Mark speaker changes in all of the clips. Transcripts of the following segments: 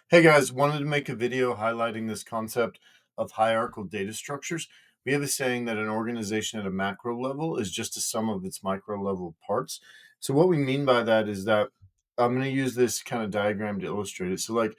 Speaker 1: Hey guys, wanted to make a video highlighting this concept of hierarchical data structures. We have a saying that an organization at a macro level is just a sum of its micro level parts. So, what we mean by that is that I'm going to use this kind of diagram to illustrate it. So,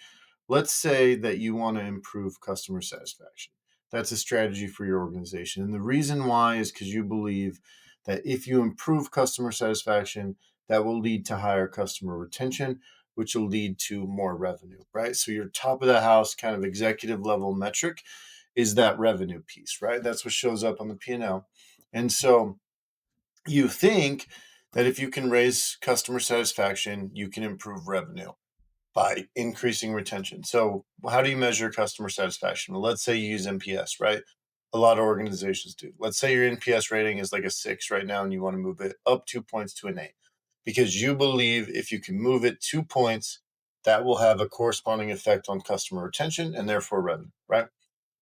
Speaker 1: let's say that you want to improve customer satisfaction. That's a strategy for your organization. And the reason why is because you believe that if you improve customer satisfaction, that will lead to higher customer retention, which will lead to more revenue, right? So your top of the house kind of executive level metric is that revenue piece, right? That's what shows up on the P&L. And so you think that if you can raise customer satisfaction, you can improve revenue by increasing retention. So, how do you measure customer satisfaction? Well, let's say you use NPS, right? A lot of organizations do. Let's say your NPS rating is like a 6 right now and you want to move it up 2 points to an 8 because you believe if you can move it 2 points, that will have a corresponding effect on customer retention and therefore revenue, right?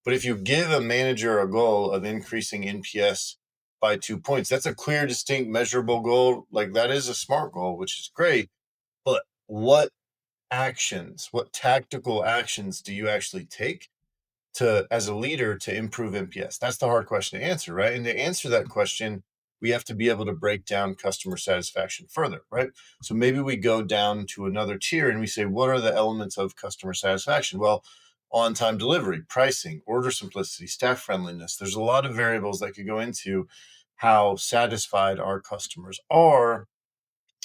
Speaker 1: But if you give a manager a goal of increasing NPS by 2 points, that's a clear, distinct, measurable goal. Like that is a smart goal, which is great. But what tactical actions do you actually take to, as a leader, to improve NPS? That's the hard question to answer, right? And to answer that question, we have to be able to break down customer satisfaction further, right? So maybe we go down to another tier and we say, what are the elements of customer satisfaction? Well, on time delivery, pricing, order simplicity, staff friendliness. There's a lot of variables that could go into how satisfied our customers are,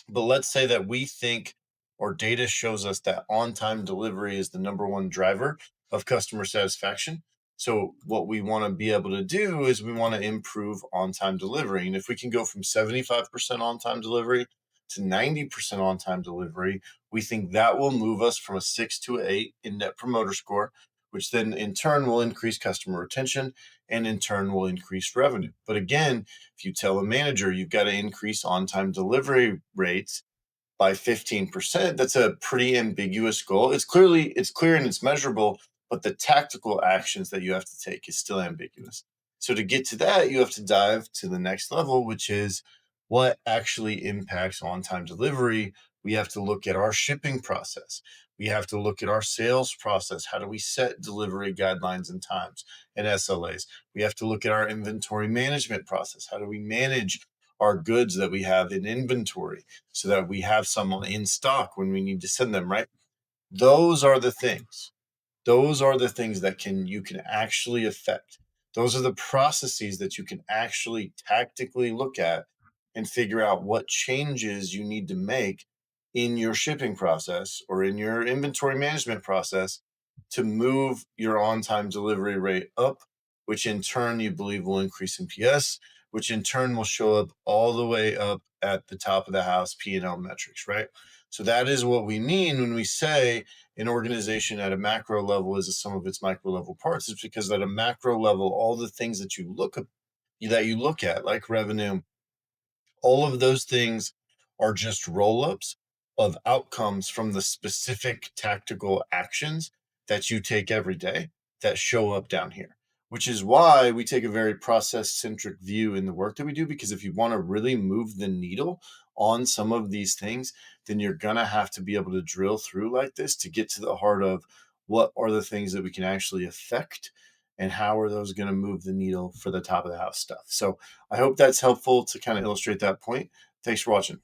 Speaker 1: but let's say that we think or data shows us that on time delivery is the number one driver of customer satisfaction. So, what we want to be able to do is we want to improve on time delivery. And if we can go from 75% on time delivery to 90% on time delivery, we think that will move us from a 6 to an 8 in net promoter score, which then in turn will increase customer retention and in turn will increase revenue. But again, if you tell a manager you've got to increase on time delivery rates by 15%, that's a pretty ambiguous goal. It's clear and it's measurable, but the tactical actions that you have to take is still ambiguous. So to get to that, you have to dive to the next level, which is what actually impacts on-time delivery. We have to look at our shipping process. We have to look at our sales process. How do we set delivery guidelines and times and SLAs? We have to look at our inventory management process. How do we manage our goods that we have in inventory so that we have some in stock when we need to send them, right? Those are the things. Those are the things that you can actually affect. Those are the processes that you can actually tactically look at and figure out what changes you need to make in your shipping process or in your inventory management process to move your on-time delivery rate up, which in turn you believe will increase NPS, which in turn will show up all the way up at the top of the house P&L metrics, right? So that is what we mean when we say an organization at a macro level is a sum of its micro level parts. It's because at a macro level, all the things that you look at, like revenue, all of those things are just roll ups of outcomes from the specific tactical actions that you take every day that show up down here, which is why we take a very process centric view in the work that we do. Because if you want to really move the needle on some of these things, then you're going to have to be able to drill through like this to get to the heart of what are the things that we can actually affect and how are those going to move the needle for the top of the house stuff. So, I hope that's helpful to kind of illustrate that point. Thanks for watching.